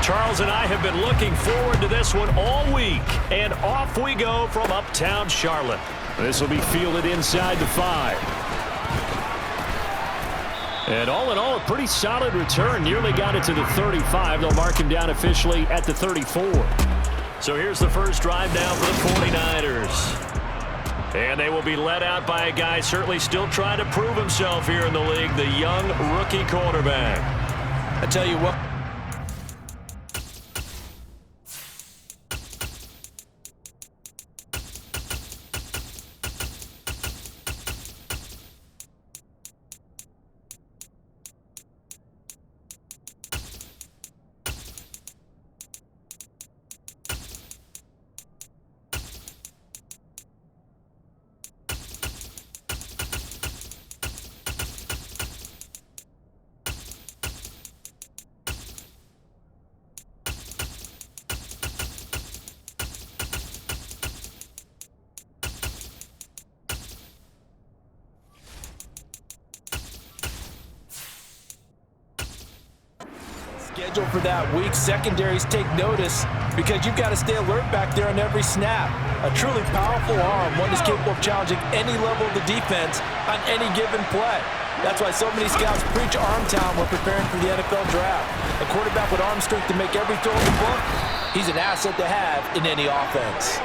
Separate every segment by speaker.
Speaker 1: Charles and I have been looking forward to this one all week. And off we go from uptown Charlotte. This will be fielded inside the 5. And all in all, a pretty solid return. Nearly got it to the 35. They'll mark him down officially at the 34. So here's the first drive down for the 49ers. And they will be led out by a guy certainly still trying to prove himself here in the league, the young rookie quarterback.
Speaker 2: I tell you what. Schedule for that week. Secondaries take notice because you've got to stay alert back there on every snap. A truly powerful arm, one is capable of challenging any level of the defense on any given play. That's why so many scouts preach arm talent when preparing for the NFL draft. A quarterback with arm strength to make every throw in the book, he's an asset to have in any offense.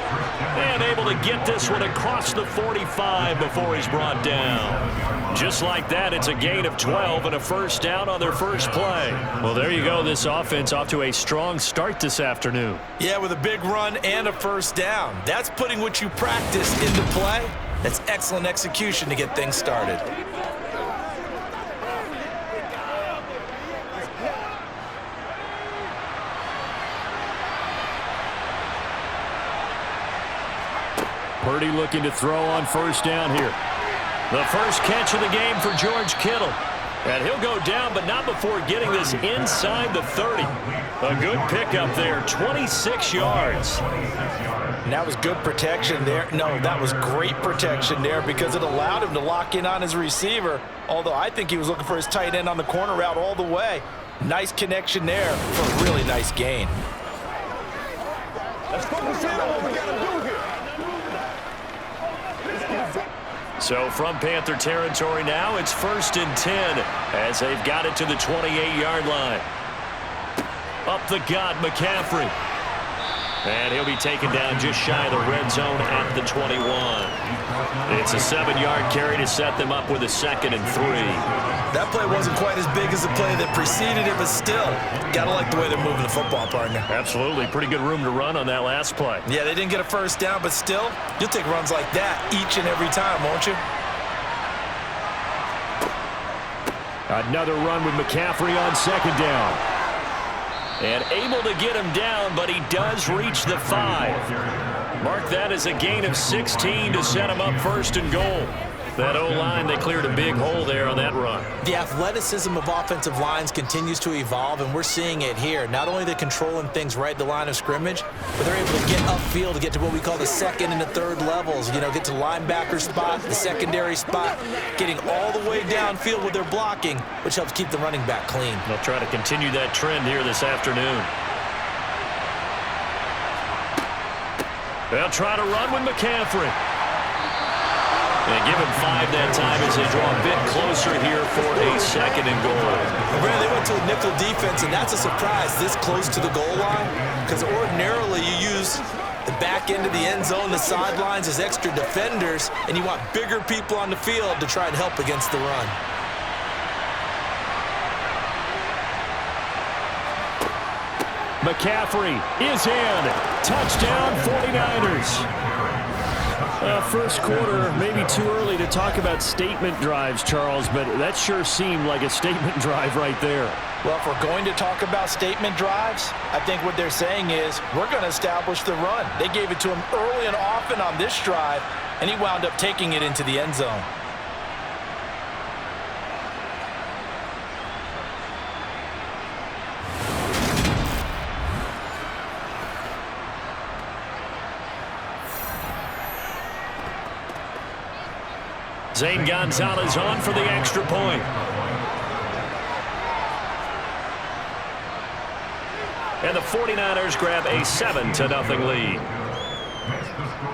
Speaker 1: And able to get this one across the 45 before he's brought down. Just like that, it's a gain of 12 and a first down on their first play. Well, there you go. This offense off to a strong start this afternoon.
Speaker 2: Yeah, with a big run and a first down. That's putting what you practice into play. That's excellent execution to get things started.
Speaker 1: Purdy looking to throw on first down here. The first catch of the game for George Kittle. And he'll go down, but not before getting this inside the 30. A good pickup there, 26 yards.
Speaker 2: And that was good protection there. No, that was great protection there because it allowed him to lock in on his receiver, although I think he was looking for his tight end on the corner route all the way. Nice connection there for a really nice gain.
Speaker 3: Let's focus in on what we got to do here.
Speaker 1: So from Panther territory now, it's 1st and 10 as they've got it to the 28-yard line. Up the gut, McCaffrey. And he'll be taken down just shy of the red zone at the 21. It's a 7-yard carry to set them up with a 2nd and 3.
Speaker 2: That play wasn't quite as big as the play that preceded it, but still, gotta like the way they're moving the football, partner.
Speaker 1: Absolutely. Pretty good room to run on that last play.
Speaker 2: Yeah, they didn't get a first down, but still, you'll take runs like that each and every time, won't you?
Speaker 1: Another run with McCaffrey on 2nd down. And able to get him down, but he does reach the 5. Mark that as a gain of 16 to set him up 1st and goal. That O-line, they cleared a big hole there on that run.
Speaker 2: The athleticism of offensive lines continues to evolve, and we're seeing it here. Not only they're controlling things right at the line of scrimmage, but they're able to get upfield to get to what we call the 2nd and the 3rd levels. You know, get to linebacker spot, the secondary spot, getting all the way downfield with their blocking, which helps keep the running back clean.
Speaker 1: They'll try to continue that trend here this afternoon. They'll try to run with McCaffrey. And give him 5 that time as they draw a bit closer here for a 2nd and goal.
Speaker 2: Brandon, they went to a nickel defense, and that's a surprise this close to the goal line, because ordinarily you use the back end of the end zone, the sidelines as extra defenders, and you want bigger people on the field to try and help against the run.
Speaker 1: McCaffrey is in. Touchdown 49ers. First quarter, maybe too early to talk about statement drives, Charles, but that sure seemed like a statement drive right there.
Speaker 2: Well, if we're going to talk about statement drives, I think what they're saying is we're going to establish the run. They gave it to him early and often on this drive, and he wound up taking it into the end zone.
Speaker 1: Zane Gonzalez on for the extra point. And the 49ers grab a 7-0 lead.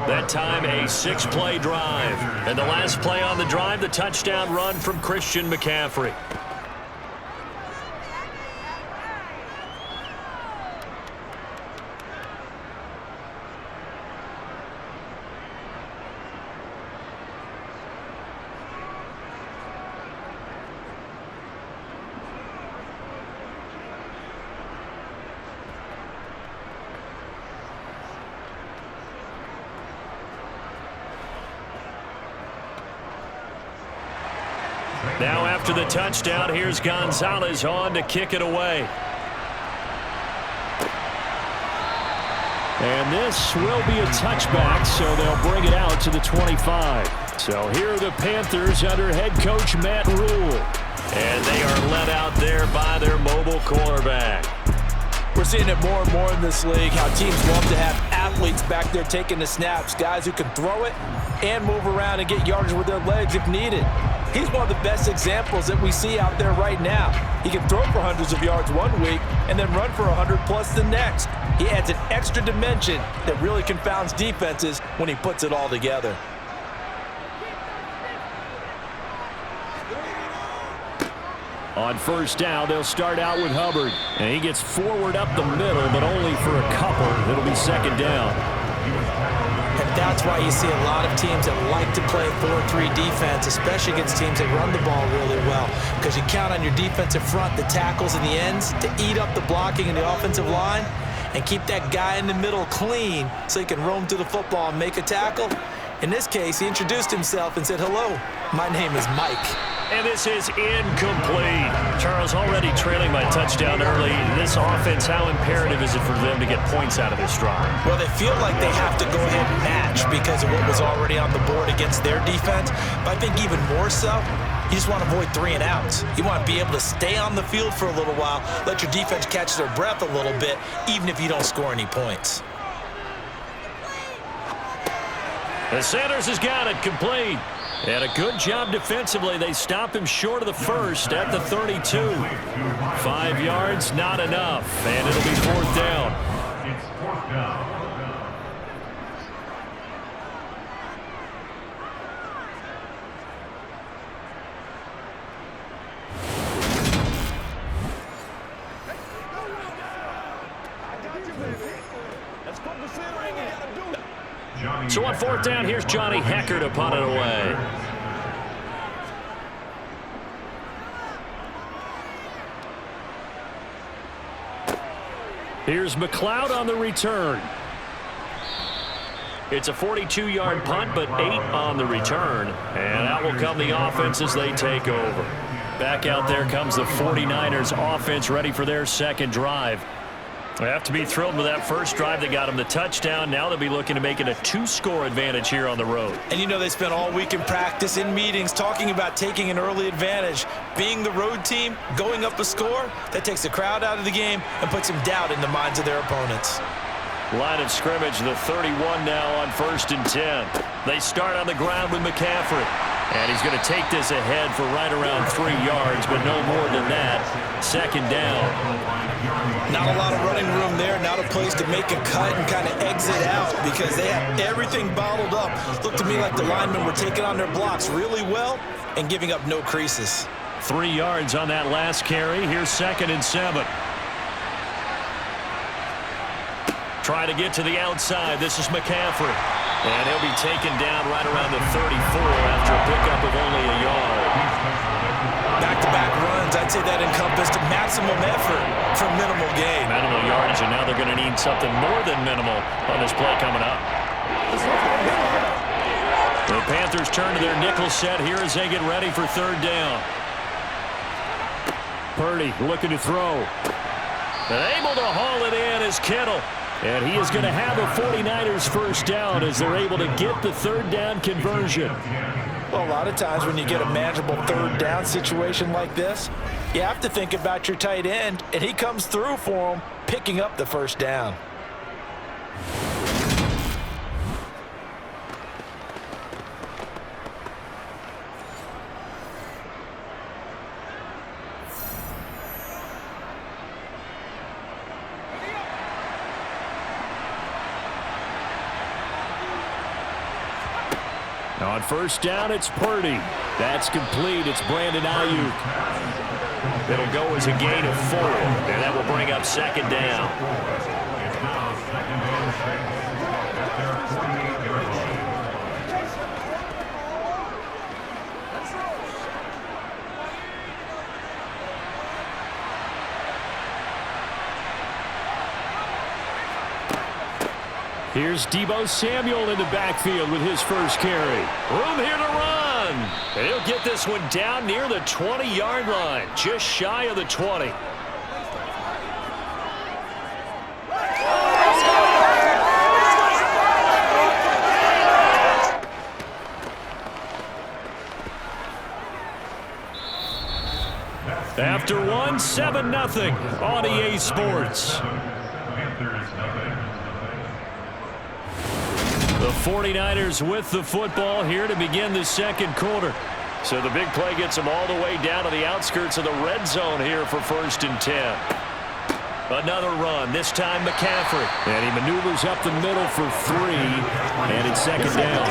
Speaker 1: That time, a 6-play drive. And the last play on the drive, the touchdown run from Christian McCaffrey. Now after the touchdown, here's Gonzalez on to kick it away. And this will be a touchback, so they'll bring it out to the 25. So here are the Panthers under head coach Matt Rule. And they are led out there by their mobile quarterback.
Speaker 2: We're seeing it more and more in this league, how teams love to have athletes back there taking the snaps, guys who can throw it and move around and get yardage with their legs if needed. He's one of the best examples that we see out there right now. He can throw for hundreds of yards one week and then run for 100+ the next. He adds an extra dimension that really confounds defenses when he puts it all together.
Speaker 1: On first down, they'll start out with Hubbard. And he gets forward up the middle, but only for a couple. It'll be second down.
Speaker 2: And that's why you see a lot of teams that like to play 4-3 defense, especially against teams that run the ball really well, because you count on your defensive front, the tackles and the ends, to eat up the blocking in the offensive line and keep that guy in the middle clean so he can roam to the football and make a tackle. In this case, he introduced himself and said, "Hello, my name is Mike."
Speaker 1: And this is incomplete. Charles, already trailing by touchdown early. This offense, how imperative is it for them to get points out of this drive?
Speaker 2: Well, they feel like they have to go ahead and match because of what was already on the board against their defense. But I think even more so, you just want to avoid 3 and outs. You want to be able to stay on the field for a little while, let your defense catch their breath a little bit, even if you don't score any points.
Speaker 1: The Sanders has got it complete. And a good job defensively. They stop him short of the first at the 32. 5 yards, not enough. And it'll be fourth down.
Speaker 4: It's fourth down.
Speaker 1: So on fourth down, here's Johnny Hecker to punt it away. Here's McLeod on the return. It's a 42-yard punt, but 8 on the return. And out will come the offense as they take over. Back out there comes the 49ers offense ready for their second drive. They have to be thrilled with that first drive that got them the touchdown. Now they'll be looking to make it a 2-score advantage here on the road.
Speaker 2: And you know they spent all week in practice, in meetings, talking about taking an early advantage. Being the road team, going up a score, that takes the crowd out of the game and puts some doubt in the minds of their opponents.
Speaker 1: Line of scrimmage, the 31 now on 1st and 10. They start on the ground with McCaffrey. And he's going to take this ahead for right around 3 yards, but no more than that. Second down.
Speaker 2: Not a lot of running room there, not a place to make a cut and kind of exit out because they have everything bottled up. Looked to me like the linemen were taking on their blocks really well and giving up no creases.
Speaker 1: 3 yards on that last carry. Here's 2nd and 7. Try to get to the outside. This is McCaffrey. And he'll be taken down right around the 34 after a pickup of only a yard.
Speaker 2: Back-to-back runs, I'd say that encompassed maximum effort for minimal gain.
Speaker 1: Minimal yardage, and now they're going to need something more than minimal on this play coming up. The Panthers turn to their nickel set here as they get ready for 3rd down. Purdy looking to throw. And able to haul it in is Kittle. And he is going to have a 49ers first down as they're able to get the 3rd down conversion.
Speaker 2: Well, a lot of times when you get a manageable 3rd down situation like this, you have to think about your tight end, and he comes through for him, picking up the first down.
Speaker 1: On first down, it's Purdy. That's complete. It's Brandon Ayuk. It'll go as a gain of 4, and that will bring up second down.
Speaker 4: It's now second and 6 at their 48-yard line.
Speaker 1: Here's Deebo Samuel in the backfield with his first carry. Room here to run. And he'll get this one down near the 20-yard line, just shy of the 20. After 1, 7-0 on EA Sports. The 49ers with the football here to begin the second quarter. So the big play gets them all the way down to the outskirts of the red zone here for 1st and 10. Another run, this time McCaffrey. And he maneuvers up the middle for 3, and it's second down.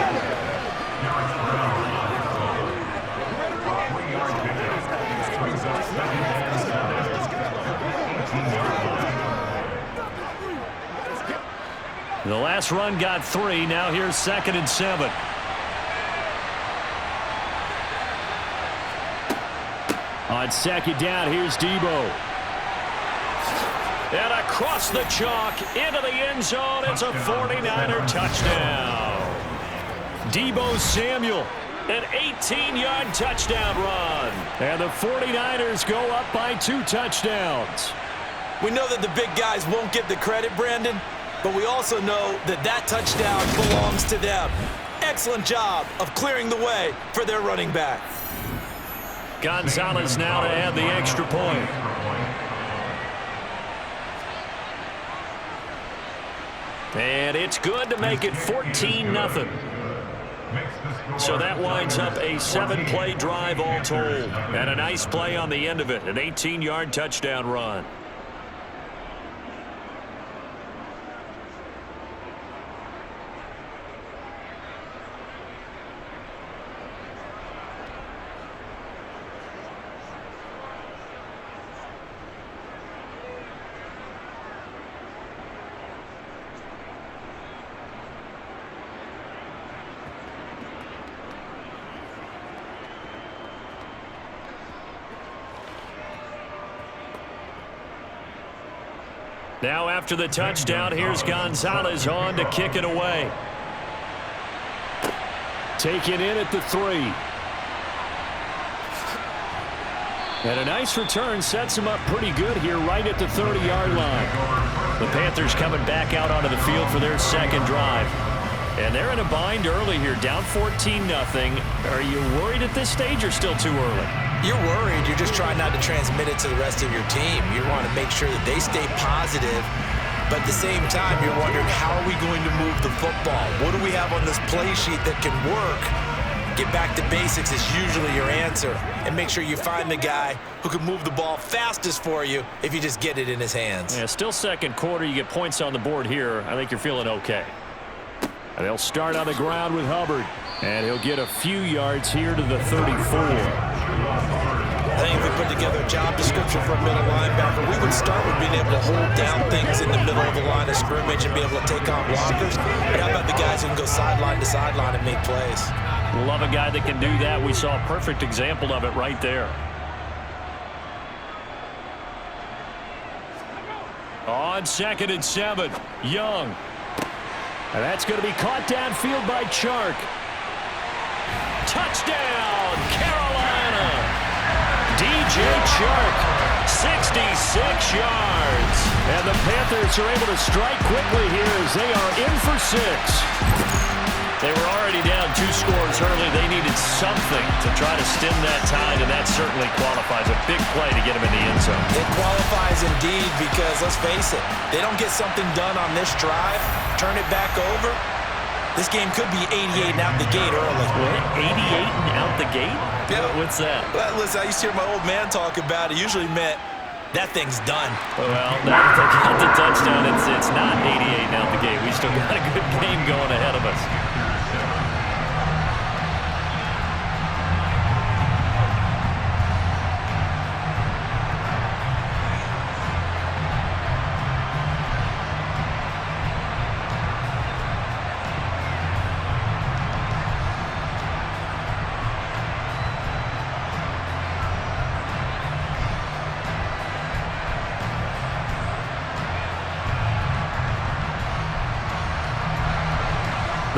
Speaker 1: The last run got 3. Now here's 2nd and 7. On 2nd down, here's Deebo. And across the chalk into the end zone. It's a 49er touchdown. Deebo Samuel, an 18-yard touchdown run. And the 49ers go up by 2 touchdowns.
Speaker 2: We know that the big guys won't get the credit, Brandon, but we also know that that touchdown belongs to them. Excellent job of clearing the way for their running back.
Speaker 1: Gonzalez now to add the extra point. And it's good to make it 14-0. So that winds up a 7-play drive all told. And a nice play on the end of it, an 18-yard touchdown run. Now after the touchdown, here's Gonzalez on to kick it away. Taken in at the 3. And a nice return sets him up pretty good here right at the 30-yard line. The Panthers coming back out onto the field for their second drive. And they're in a bind early here, down 14-0. Are you worried at this stage or still too early?
Speaker 2: You're worried. You're just trying not to transmit it to the rest of your team. You want to make sure that they stay positive, but at the same time, you're wondering, how are we going to move the football? What do we have on this play sheet that can work? Get back to basics is usually your answer, and make sure you find the guy who can move the ball fastest for you if you just get it in his hands.
Speaker 1: Yeah, still second quarter. You get points on the board here. I think you're feeling okay. And they'll start on the ground with Hubbard, and he'll get a few yards here to the 34.
Speaker 2: I think if we put together a job description for a middle linebacker, we would start with being able to hold down things in the middle of the line of scrimmage and be able to take on blockers. But how about the guys who can go sideline to sideline and make plays?
Speaker 1: Love a guy that can do that. We saw a perfect example of it right there. On 2nd and 7, Young. And that's going to be caught downfield by Chark. Touchdown, Carolina! DJ Chark, 66 yards. And the Panthers are able to strike quickly here as they are in for 6. They were already down 2 scores early. They needed something to try to stem that tide, and that certainly qualifies. A big play to get them in the end zone.
Speaker 2: It qualifies indeed because, let's face it, they don't get something done on this drive, turn it back over, this game could be 88 and out the gate early.
Speaker 1: What? 88 and out the gate?
Speaker 2: Yeah.
Speaker 1: What's that?
Speaker 2: Well, listen, I used to hear my old man talk about it. Usually meant that thing's done.
Speaker 1: Well, now that they got the touchdown, it's not 88 and out the gate. We still got a good game going ahead of us.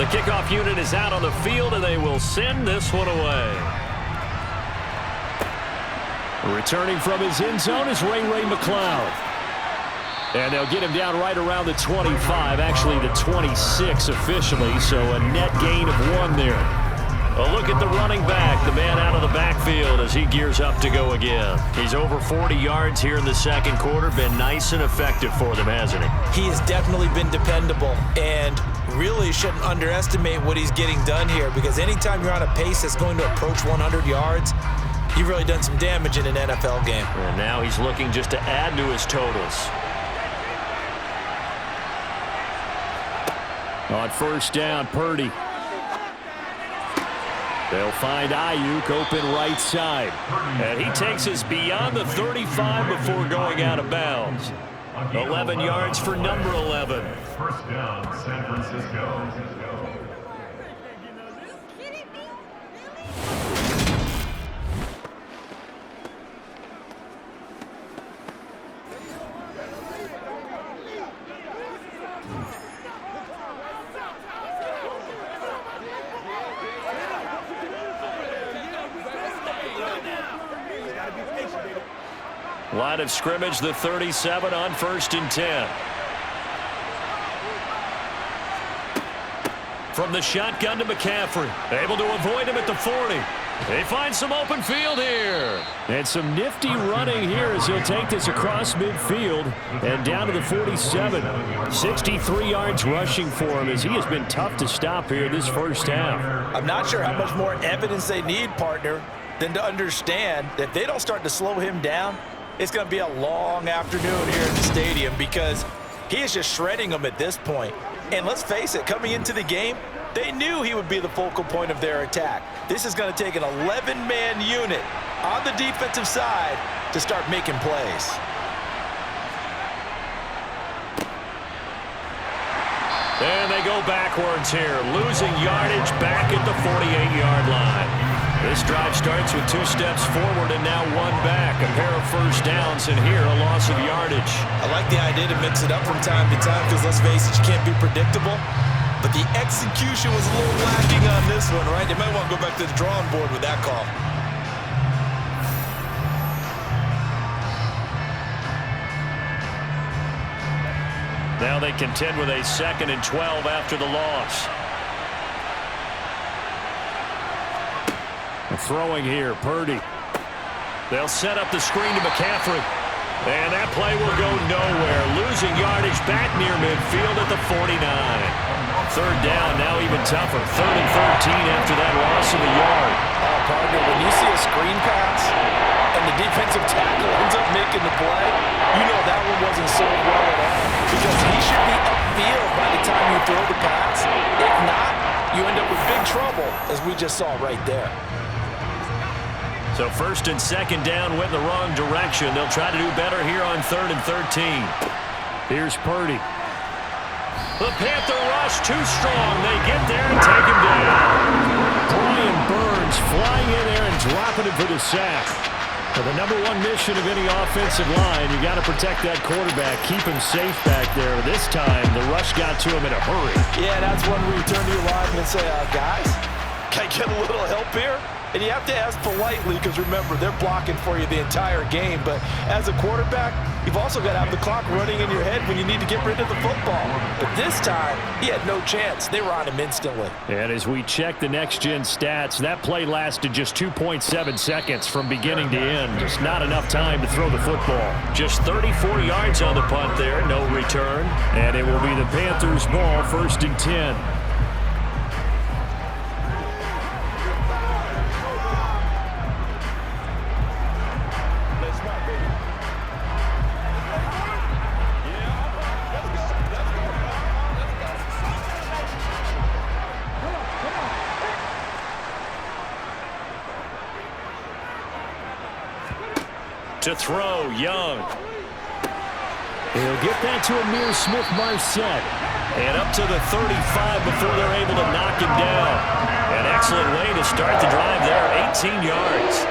Speaker 1: The kickoff unit is out on the field, and they will send this one away. Returning from his end zone is Ray McCloud. And they'll get him down right around the 25, actually the 26 officially, so a net gain of 1 there. A look at the running back, the man out of the backfield as he gears up to go again. He's over 40 yards here in the second quarter. Been nice and effective for them, hasn't he?
Speaker 2: He has definitely been dependable, and really shouldn't underestimate what he's getting done here, because anytime you're on a pace that's going to approach 100 yards, you've really done some damage in an NFL game.
Speaker 1: And now he's looking just to add to his totals. On first down, Purdy. They'll find Ayuk open right side. And he takes us beyond the 35 before going out of bounds. 11 yards for number 11.
Speaker 4: First down, San Francisco.
Speaker 1: Line of scrimmage, the 37 on first and 10. From the shotgun to McCaffrey. Able to avoid him at the 40. They find some open field here. And some nifty running here as he'll take this across midfield and down to the 47. 63 yards rushing for him as he has been tough to stop here this first half.
Speaker 2: I'm not sure how much more evidence they need, partner, than to understand that if they don't start to slow him down, it's going to be a long afternoon here at the stadium, because he is just shredding them at this point. And let's face it, coming into the game, they knew he would be the focal point of their attack. This is going to take an 11-man unit on the defensive side to start making plays.
Speaker 1: And they go backwards here, losing yardage back at the 48-yard line. This drive starts with 2 steps forward and now 1 back. A pair of first downs, and here a loss of yardage.
Speaker 2: I like the idea to mix it up from time to time, because let's face it, you can't be predictable. But the execution was a little lacking on this one, right? They might want to go back to the drawing board with that call.
Speaker 1: Now they contend with a 2nd and 12 after the loss. Throwing here, Purdy. They'll set up the screen to McCaffrey. And that play will go nowhere. Losing yardage back near midfield at the 49. Third down, now even tougher. 3rd and 13 after that loss of a yard.
Speaker 2: Oh, partner, when you see a screen pass and the defensive tackle ends up making the play, you know that one wasn't sold well at all, because he should be upfield by the time you throw the pass. If not, you end up with big trouble, as we just saw right there.
Speaker 1: So 1st and 2nd down went in the wrong direction. They'll try to do better here on 3rd and 13. Here's Purdy. The Panther rush too strong. They get there and take him down. Brian Burns flying in there and dropping him for the sack. For the number 1 mission of any offensive line, you got to protect that quarterback, keep him safe back there. This time, the rush got to him in a hurry.
Speaker 2: Yeah, that's when we turn to your lineman and say, guys, can I get a little help here? And you have to ask politely, because remember, they're blocking for you the entire game. But as a quarterback, you've also got to have the clock running in your head when you need to get rid of the football. But this time, he had no chance. They were on him instantly.
Speaker 1: And as we check the next-gen stats, that play lasted just 2.7 seconds from beginning to end. Just not enough time to throw the football. Just 34 yards on the punt there, no return. And it will be the Panthers' ball, 1st and 10. To throw, Young. He'll get that to Amir Smith-Marset. And up to the 35 before they're able to knock him down. An excellent way to start the drive there, 18 yards.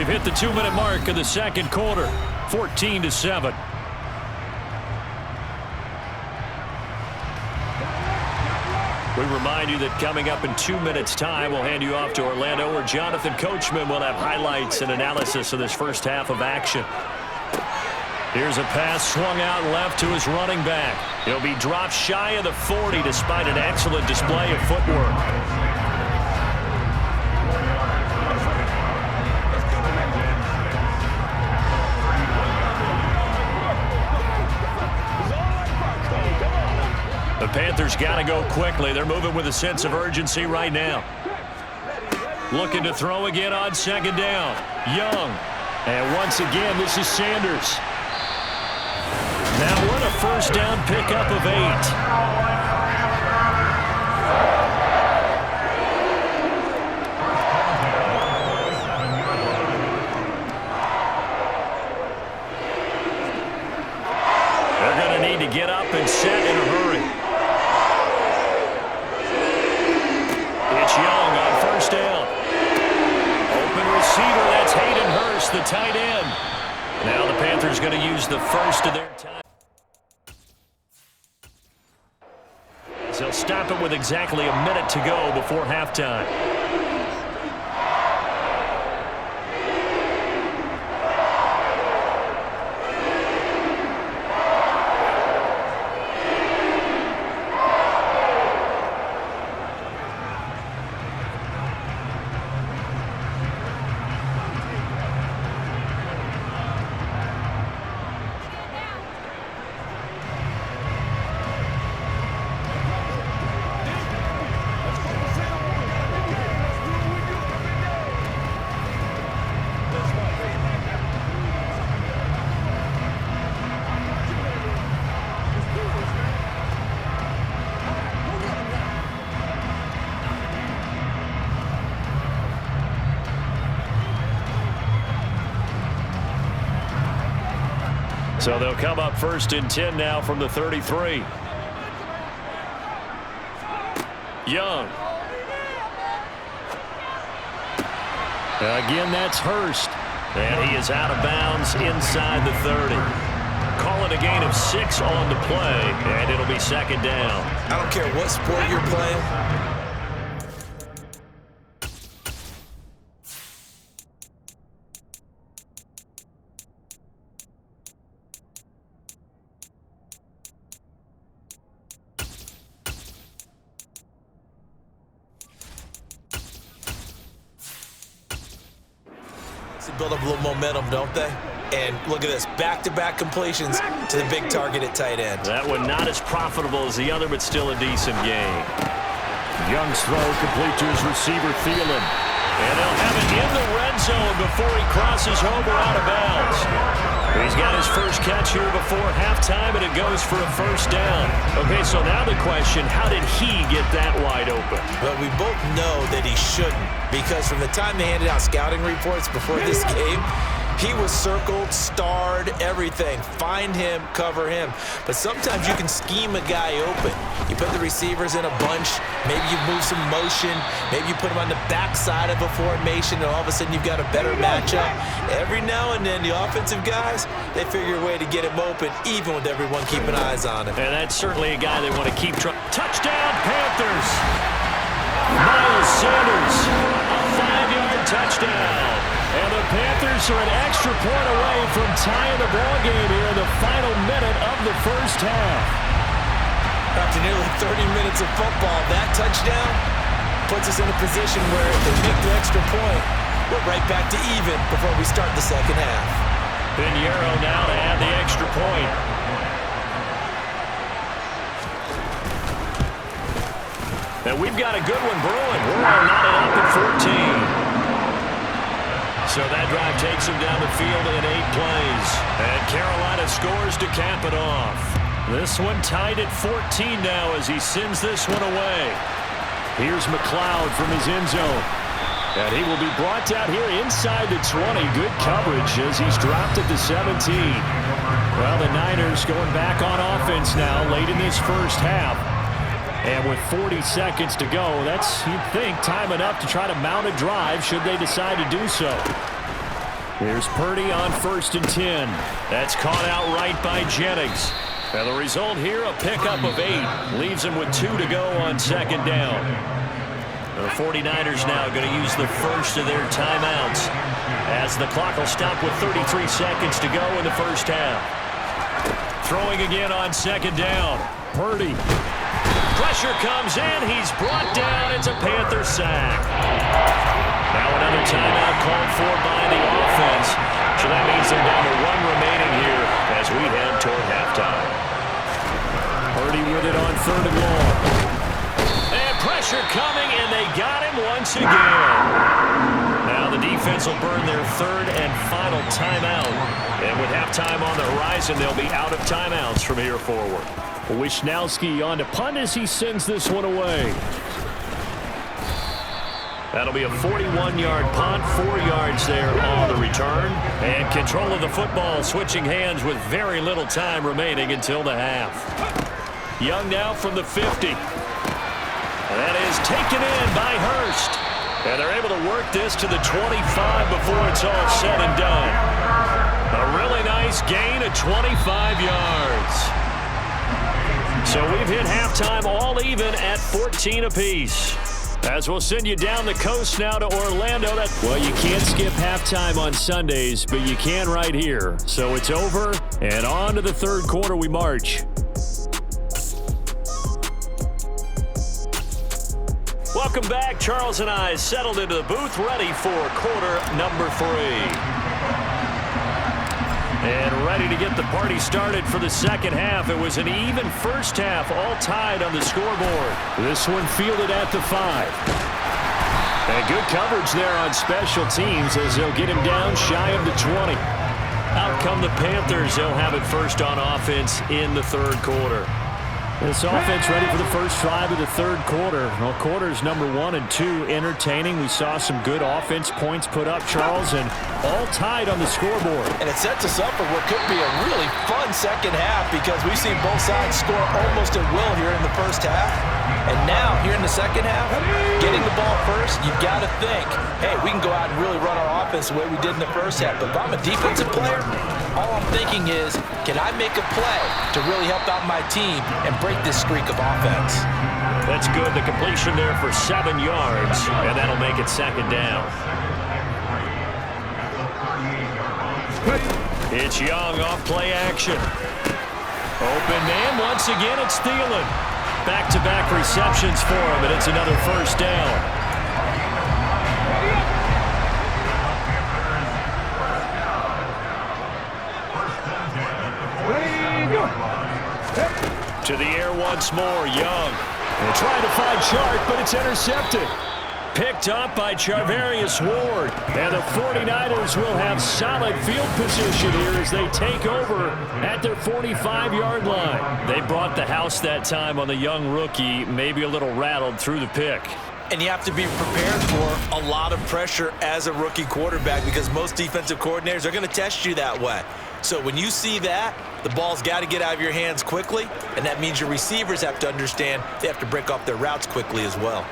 Speaker 1: We've hit the 2-minute mark of the second quarter, 14-7. We remind you that coming up in 2 minutes' time, we'll hand you off to Orlando, where Jonathan Coachman will have highlights and analysis of this first half of action. Here's a pass swung out left to his running back. He'll be dropped shy of the 40 despite an excellent display of footwork. The Panthers got to go quickly. They're moving with a sense of urgency right now. Looking to throw again on second down. Young. And once again, this is Sanders. Now what a first down pickup of 8. To get up and set in a hurry. It's Young on first down. Open receiver, that's Hayden Hurst, the tight end. Now the Panthers going to use the first of their time. So they'll stop it with exactly a minute to go before halftime. So they'll come up 1st and 10 now from the 33. Young. Again, that's Hurst. And he is out of bounds inside the 30. Call it a gain of 6 on the play, and it'll be second down.
Speaker 2: I don't care what sport you're playing. Build up a little momentum, don't they? And look at this, back-to-back completions to the big target at tight end.
Speaker 1: That one not as profitable as the other, but still a decent gain. Young's throw complete to his receiver, Thielen. And they'll have it in the red zone before he crosses over out of bounds. He's got his first catch here before halftime, and it goes for a first down. Okay, so now the question, how did he get that wide open?
Speaker 2: Well, we both know that he shouldn't, because from the time they handed out scouting reports before this game, he was circled, starred, everything. Find him, cover him. But sometimes you can scheme a guy open. You put the receivers in a bunch. Maybe you move some motion. Maybe you put them on the backside of a formation, and all of a sudden you've got a better matchup. Every now and then, the offensive guys, they figure a way to get him open, even with everyone keeping eyes on him.
Speaker 1: And that's certainly a guy they want to keep trying. Touchdown, Panthers! Miles Sanders, a 5-yard touchdown. And the Panthers are an extra point away from tying the ball game here in the final minute of the first half.
Speaker 2: After nearly 30 minutes of football, that touchdown puts us in a position where if they make the extra point, we're right back to even before we start the second half.
Speaker 1: Pinheiro now to add the extra point. And we've got a good one brewing. We're knotted up at 14. So that drive takes him down the field in 8 plays. And Carolina scores to cap it off. This one tied at 14 now as he sends this one away. Here's McLeod from his end zone. And he will be brought down here inside the 20. Good coverage as he's dropped at the 17. Well, the Niners going back on offense now late in this first half. And with 40 seconds to go, that's, you'd think, time enough to try to mount a drive should they decide to do so. Here's Purdy on 1st and 10. That's caught out right by Jennings. And the result here, a pickup of 8. Leaves him with 2 to go on 2nd down. The 49ers now going to use the first of their timeouts as the clock will stop with 33 seconds to go in the first half. Throwing again on 2nd down. Purdy. Pressure comes in. He's brought down. It's a Panther sack. Now another timeout called for by the offense. So that means they're down to 1 remaining here as we head toward halftime. Purdy with it on 3rd and long. And pressure coming, and they got him once again. Now the defense will burn their 3rd and final timeout. And with halftime on the horizon, they'll be out of timeouts from here forward. Wishnowski on to punt as he sends this one away. That'll be a 41-yard punt, 4 yards there on the return. And control of the football switching hands with very little time remaining until the half. Young now from the 50. And that is taken in by Hurst. And they're able to work this to the 25 before it's all said and done. A really nice gain of 25 yards. So we've hit halftime all even at 14 apiece. As we'll send you down the coast now to Orlando. Well, you can't skip halftime on Sundays, but you can right here. So it's over, and on to the 3rd quarter we march. Welcome back. Charles and I settled into the booth, ready for quarter number 3. And ready to get the party started for the 2nd half. It was an even first half, all tied on the scoreboard. This one fielded at the 5. And good coverage there on special teams as they'll get him down shy of the 20. Out come the Panthers. They'll have it first on offense in the 3rd quarter. This offense ready for the first drive of the 3rd quarter. Well, quarters number 1 and 2 entertaining. We saw some good offense points put up, Charles, and all tied on the scoreboard.
Speaker 2: And it sets us up for what could be a really fun 2nd half because we've seen both sides score almost at will here in the first half. And now, here in the 2nd half, getting the ball first, you've got to think, hey, we can go out and really run our offense the way we did in the first half. But if I'm a defensive player, all I'm thinking is, can I make a play to really help out my team and break this streak of offense?
Speaker 1: That's good. The completion there for 7 yards, and that'll make it 2nd down. It's Young off play action. Open man. Once again, it's Thielen. Back-to-back receptions for him, and it's another first down. To the air once more, Young. They're trying to find Chark, but it's intercepted. Picked up by Charvarius Ward. And the 49ers will have solid field position here as they take over at their 45-yard line. They brought the house that time on the young rookie, maybe a little rattled through the pick.
Speaker 2: And you have to be prepared for a lot of pressure as a rookie quarterback because most defensive coordinators are going to test you that way. So when you see that, the ball's got to get out of your hands quickly, and that means your receivers have to understand they have to break off their routes quickly as well.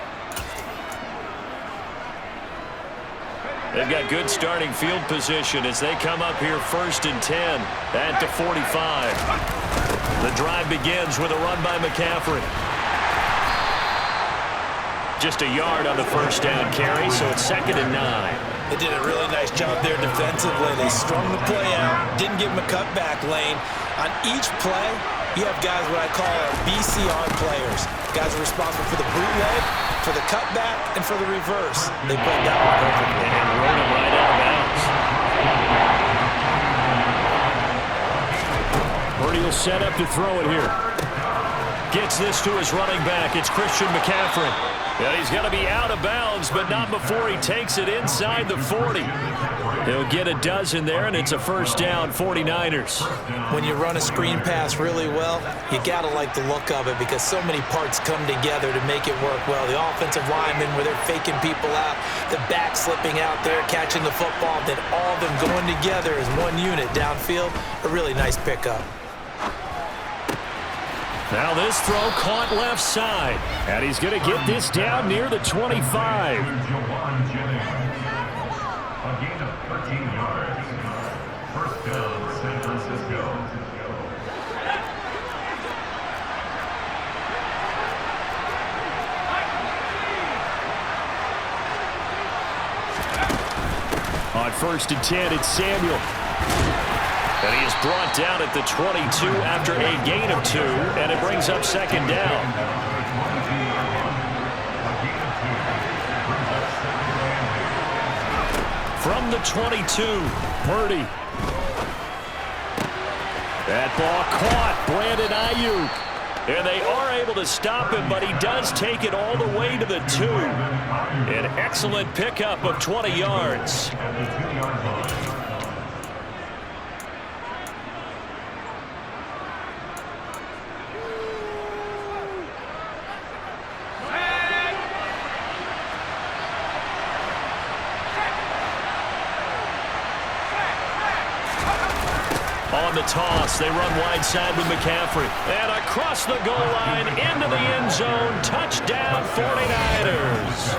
Speaker 1: They've got good starting field position as they come up here 1st and 10 at the 45. The drive begins with a run by McCaffrey. Just a yard on the first down carry, so it's 2nd and 9.
Speaker 2: They did a really nice job there defensively. They strung the play out, didn't give him a cutback lane. On each play, you have guys what I call BCR players. Guys are responsible for the bootleg, for the cutback, and for the reverse. They played that one perfectly.
Speaker 1: And rode him right out of bounds. Purdy will set up to throw it here. Gets this to his running back. It's Christian McCaffrey. Yeah, he's got to be out of bounds, but not before he takes it inside the 40. He'll get a dozen there, and it's a first down, 49ers.
Speaker 2: When you run a screen pass really well, you got to like the look of it because so many parts come together to make it work well. The offensive linemen where they're faking people out, the back slipping out there, catching the football, then all of them going together as one unit downfield. A really nice pickup.
Speaker 1: Now this throw caught left side. And he's going to get this down near the 25.
Speaker 4: gain of 13 yards. First down, San Francisco.
Speaker 1: On 1st and 10, it's Samuel. And he is brought down at the 22 after a gain of 2, and it brings up 2nd down. From the 22, Purdy. That ball caught. Brandon Ayuk. And they are able to stop him, but he does take it all the way to the 2. An excellent pickup of 20 yards. On the toss, they run wide side with McCaffrey. And across the goal line, into the end zone, touchdown 49ers.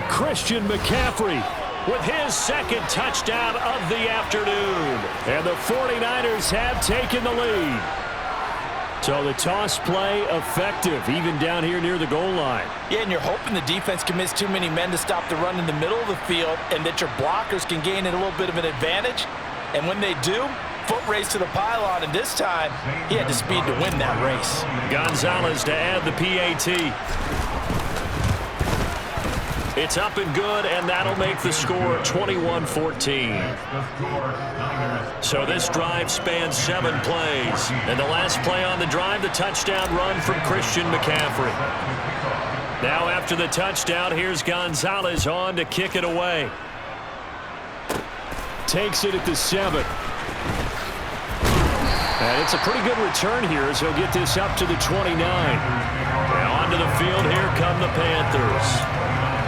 Speaker 1: Christian McCaffrey with his 2nd touchdown of the afternoon. And the 49ers have taken the lead. So the toss play effective, even down here near the goal line.
Speaker 2: Yeah, and you're hoping the defense commits too many men to stop the run in the middle of the field and that your blockers can gain a little bit of an advantage. And when they do, foot race to the pylon, and this time he had the speed to win that race.
Speaker 1: Gonzalez to add the PAT. It's up and good, and that'll make the score 21-14. So this drive spans 7 plays. And the last play on the drive, the touchdown run from Christian McCaffrey. Now after the touchdown, here's Gonzalez on to kick it away. Takes it at the 7. And it's a pretty good return here as he'll get this up to the 29. Now onto the field, here come the Panthers.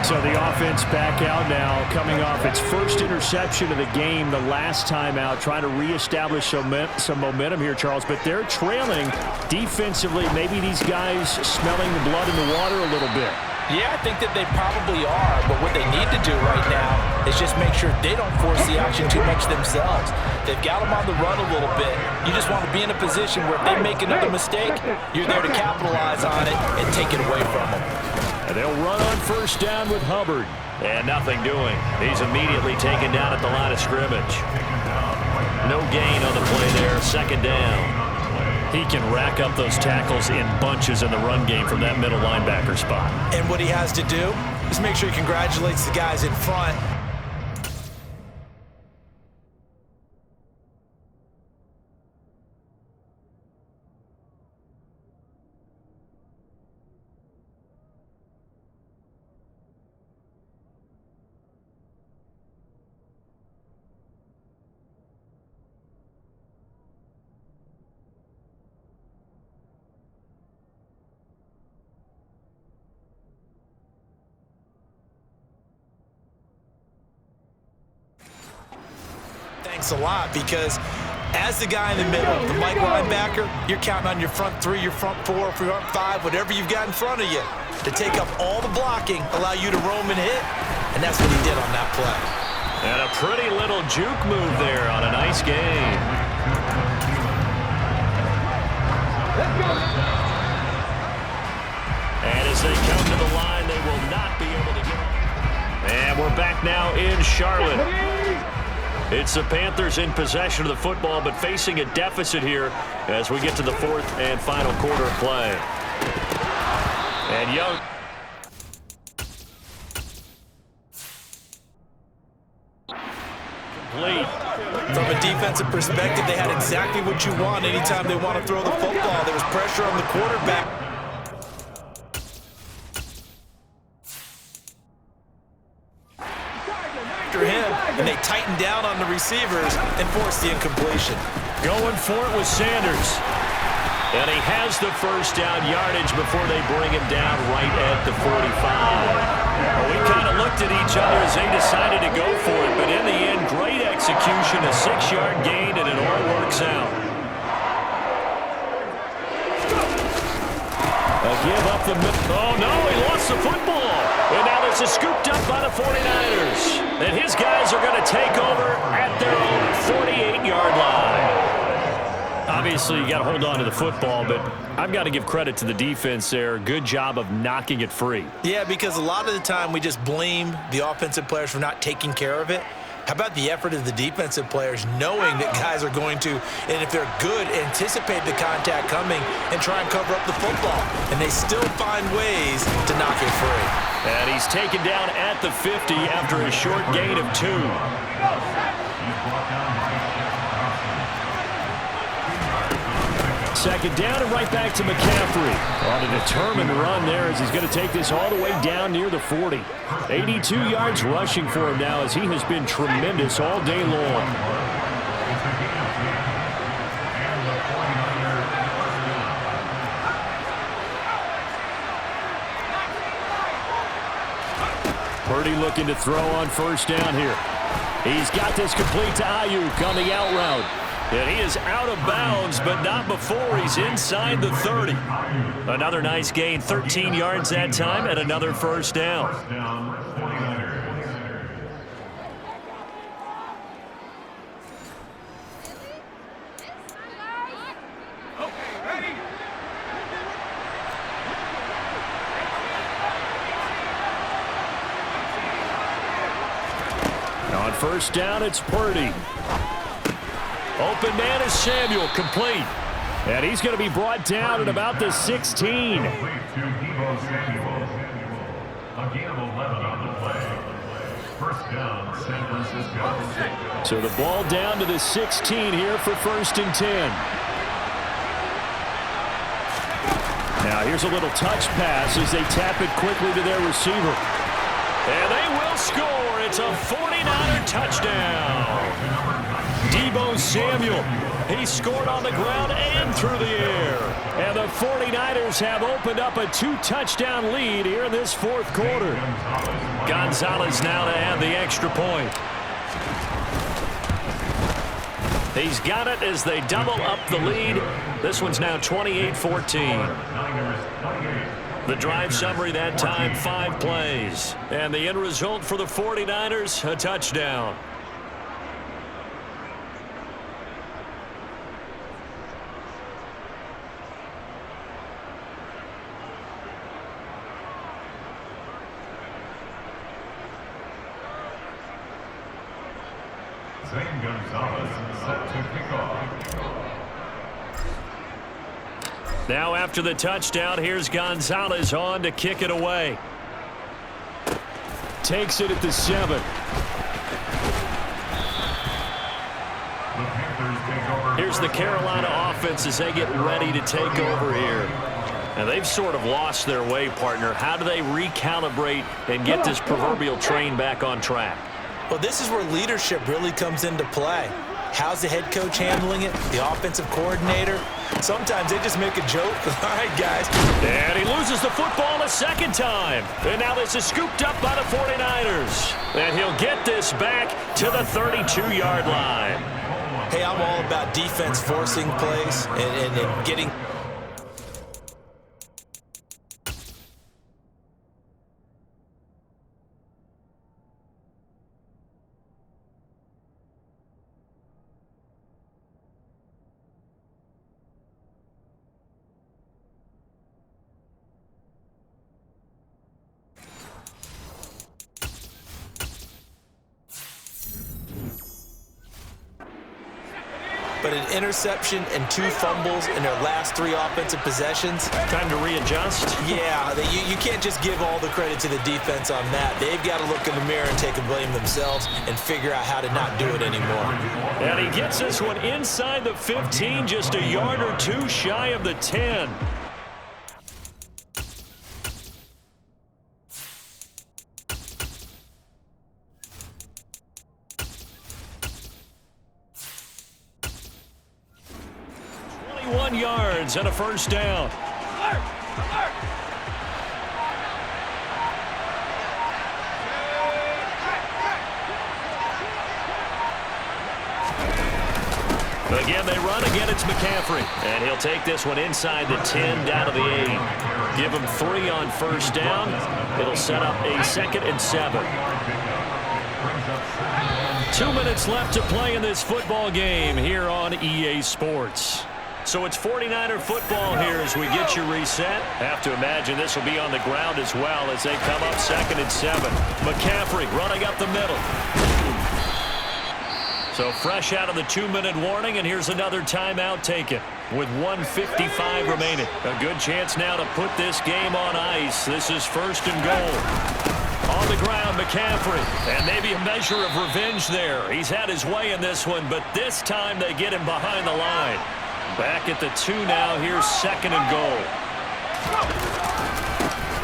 Speaker 1: So the offense back out now, coming off its first interception of the game the last time out, trying to reestablish some momentum here, Charles. But they're trailing defensively. Maybe these guys smelling the blood in the water a little bit.
Speaker 2: Yeah, I think that they probably are, but what they need to do right now is just make sure they don't force the action too much themselves. They've got them on the run a little bit. You just want to be in a position where if they make another mistake, you're there to capitalize on it and take it away from them.
Speaker 1: And they'll run on 1st down with Hubbard. And nothing doing. He's immediately taken down at the line of scrimmage. No gain on the play there, 2nd down. He can rack up those tackles in bunches in the run game from that middle linebacker spot.
Speaker 2: And what he has to do is make sure he congratulates the guys in front. A lot, because as the guy in the middle, the Mike linebacker, you're counting on your front 3, your front 4, front 5, whatever you've got in front of you to take up all the blocking, allow you to roam and hit, and that's what he did on that play.
Speaker 1: And a pretty little juke move there on a nice game. And as they come to the line, they will not be able to get it. And we're back now in Charlotte. It's the Panthers in possession of the football, but facing a deficit here as we get to the 4th and final quarter of play. And Young. Complete.
Speaker 2: From a defensive perspective, they had exactly what you want anytime they want to throw the football. There was pressure on the quarterback. Him, and they tighten down on the receivers and force the incompletion.
Speaker 1: Going for it with Sanders. And he has the 1st down yardage before they bring him down right at the 45. Well, we kind of looked at each other as they decided to go for it, but in the end, great execution, a 6-yard gain, and it all works out. A give up the middle. Oh, no, he lost the football. And now there's a scooped up by the the 49ers. And his guys are going to take over at their own 48-yard line. Obviously, you got to hold on to the football, but I've got to give credit to the defense there. Good job of knocking it free.
Speaker 2: Yeah, because a lot of the time we just blame the offensive players for not taking care of it. How about the effort of the defensive players knowing that guys are going to, and if they're good, anticipate the contact coming and try and cover up the football. And they still find ways to knock it free.
Speaker 1: And he's taken down at the 50 after a short gain of 2. Second down and right back to McCaffrey. On a determined run there as he's going to take this all the way down near the 40. 82 yards rushing for him now as he has been tremendous all day long. Purdy looking to throw on first down here. He's got this complete to Ayuk on the out route. And he is out of bounds, but not before he's inside the 30. Another nice gain, 13 yards that time, and another first down. On first down, it's Purdy. Open man is Samuel, complete. And he's going to be brought down at about the 16. So the ball down to the 16 here for first and 10. Now here's a little touch pass as they tap it quickly to their receiver. And they will score. It's a 49er touchdown. Deebo Samuel, he scored on the ground and through the air. And the 49ers have opened up a 2-touchdown lead here in this fourth quarter. Gonzalez now to add the extra point. He's got it as they double up the lead. This one's now 28-14. The drive summary that time, 5 plays. And the end result for the 49ers, a touchdown.
Speaker 4: Gonzalez set to kick off.
Speaker 1: Now after the touchdown, here's Gonzalez on to kick it away. Takes it at the 7. Here's the Carolina offense as they get ready to take over here. And they've sort of lost their way, partner. How do they recalibrate and get this proverbial train back on track?
Speaker 2: Well, this is where leadership really comes into play. How's the head coach handling it? The offensive coordinator? Sometimes they just make a joke. All right, guys.
Speaker 1: And he loses the football a second time. And now this is scooped up by the 49ers. And he'll get this back to the 32-yard line.
Speaker 2: Hey, I'm all about defense forcing plays and getting... But an interception and 2 fumbles in their last 3 offensive possessions.
Speaker 1: Time to readjust.
Speaker 2: Yeah, you can't just give all the credit to the defense on that. They've got to look in the mirror and take a blame themselves and figure out how to not do it anymore.
Speaker 1: And he gets this one inside the 15, just a yard or 2 shy of the 10. Yards and a first down. Again, they run. Again, it's McCaffrey. And he'll take this one inside the 10, down to the 8. Give him 3 on first down. It'll set up a 2nd and 7. 2 minutes left to play in this football game here on EA Sports. So it's 49er football here as we get you reset. Have to imagine this will be on the ground as well as they come up 2nd and 7. McCaffrey running up the middle. So fresh out of the 2-minute warning, and here's another timeout taken with 1:55 remaining. A good chance now to put this game on ice. This is 1st and goal. On the ground, McCaffrey, and maybe a measure of revenge there. He's had his way in this one, but this time they get him behind the line. Back at the 2 now. Here's 2nd and goal.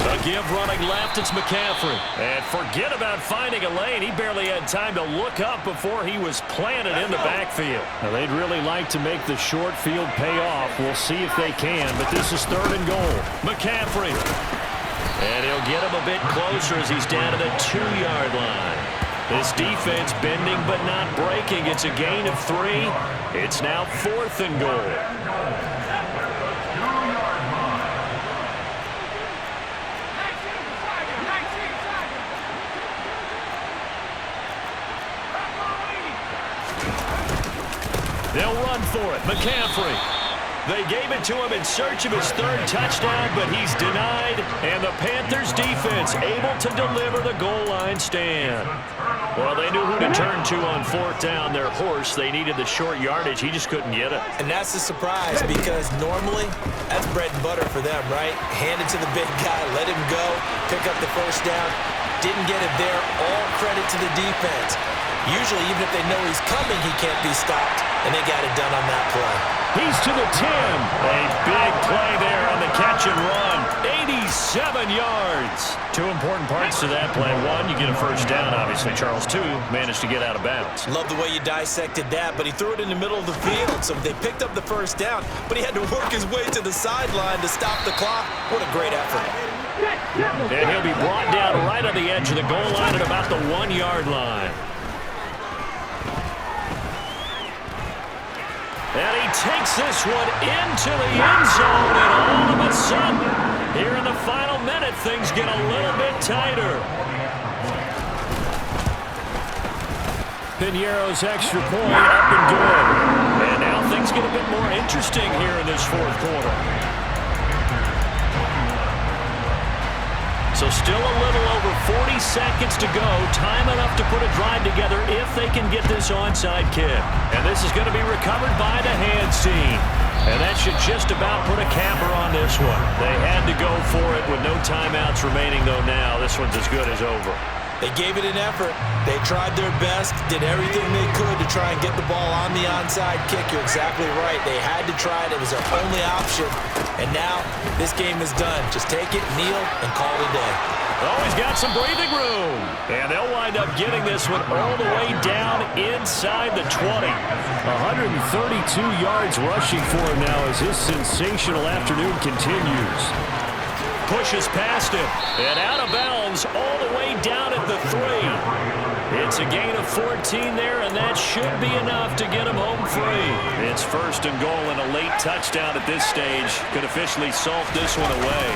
Speaker 1: A give running left. It's McCaffrey. And forget about finding a lane. He barely had time to look up before he was planted in the backfield.
Speaker 5: Now, they'd really like to make the short field pay off. We'll see if they can, but this is 3rd and goal.
Speaker 1: McCaffrey. And he'll get him a bit closer as he's down to the 2-yard line. This defense bending but not breaking. It's a gain of 3. It's now 4th and goal. They'll run for it. McCaffrey. They gave it to him in search of his 3rd touchdown, but he's denied. And the Panthers defense able to deliver the goal line stand. Well, they knew who to turn to on 4th down. Their horse, they needed the short yardage. He just couldn't get it.
Speaker 2: And that's a surprise because normally that's bread and butter for them, right? Hand it to the big guy, let him go, pick up the 1st down. Didn't get it there. All credit to the defense. Usually, even if they know he's coming, he can't be stopped, and they got it done on that play.
Speaker 1: He's to the 10. A big play there on the catch and run. 87 yards. 2 important parts to that play. 1, you get a 1st down, obviously. Charles, 2, managed to get out of bounds.
Speaker 2: Love the way you dissected that, but he threw it in the middle of the field, so they picked up the 1st down, but he had to work his way to the sideline to stop the clock. What a great effort.
Speaker 1: And he'll be brought down right on the edge of the goal line at about the 1-yard line. And he takes this one into the end zone, and all of a sudden, here in the final minute, things get a little bit tighter.
Speaker 5: Piñeiro's extra point up and good.
Speaker 1: And now things get a bit more interesting here in this 4th quarter. So still a little over 40 seconds to go. Time enough to put a drive together if they can get this onside kick. And this is going to be recovered by the hands team. And that should just about put a capper on this one. They had to go for it with no timeouts remaining, though now this one's as good as over.
Speaker 2: They gave it an effort. They tried their best, did everything they could to try and get the ball on the onside kick. You're exactly right. They had to try it. It was their only option. And now this game is done. Just take it, kneel, and call it a day.
Speaker 1: Oh, he's got some breathing room. And they'll wind up getting this one all the way down inside the 20.
Speaker 5: 132 yards rushing for him now as his sensational afternoon continues.
Speaker 1: Pushes past him, and out of bounds all the way down at the 3. It's a gain of 14 there, and that should be enough to get him home free. It's 1st and goal, and a late touchdown at this stage could officially salt this one away.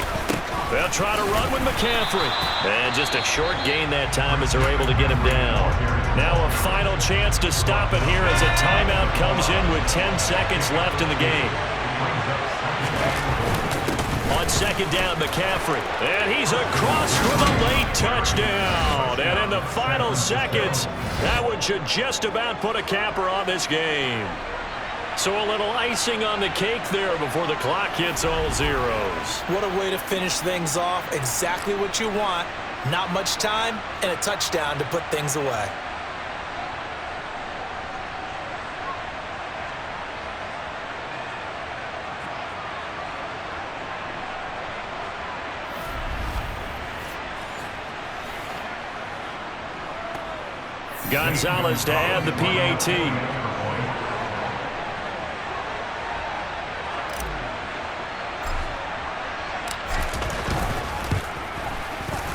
Speaker 1: They'll try to run with McCaffrey. And just a short gain that time as they're able to get him down. Now a final chance to stop it here as a timeout comes in with 10 seconds left in the game. On 2nd down, McCaffrey. And he's across for the late touchdown. And in the final seconds, that one should just about put a capper on this game. So a little icing on the cake there before the clock hits all zeros.
Speaker 2: What a way to finish things off. Exactly what you want. Not much time and a touchdown to put things away.
Speaker 1: Gonzalez to add the PAT.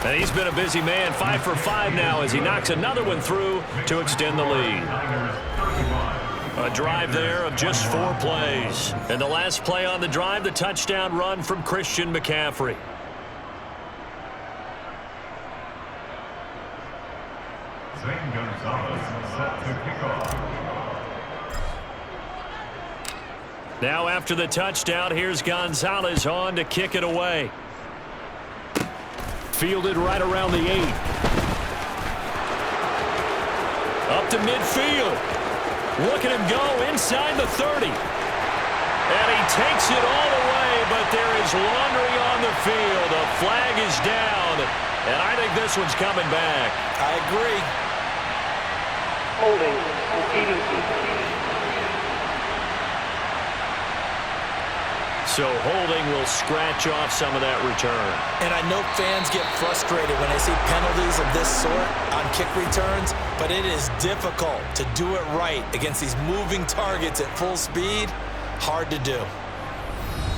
Speaker 1: And he's been a busy man, 5 for 5 now as he knocks another one through to extend the lead. A drive there of just 4 plays. And the last play on the drive, the touchdown run from Christian McCaffrey.
Speaker 4: Zane Gonzalez set to kick off.
Speaker 1: Now after the touchdown, here's Gonzalez on to kick it away.
Speaker 5: Fielded right around the 8.
Speaker 1: Up to midfield. Look at him go inside the 30. And he takes it all the way, but there is laundry on the field. A flag is down, and I think this one's coming back.
Speaker 2: I agree.
Speaker 6: Holding.
Speaker 1: So holding will scratch off some of that return.
Speaker 2: And I know fans get frustrated when they see penalties of this sort on kick returns, but it is difficult to do it right against these moving targets at full speed. Hard to do.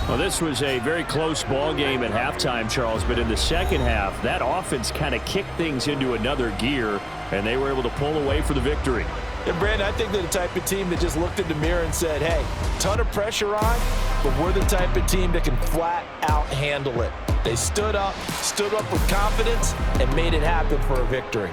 Speaker 5: Well, this was a very close ball game at halftime, Charles, but in the second half, that offense kind of kicked things into another gear, and they were able to pull away for the victory.
Speaker 2: And, Brandon, I think they're the type of team that just looked in the mirror and said, hey, ton of pressure on, but we're the type of team that can flat out handle it. They stood up with confidence, and made it happen for a victory.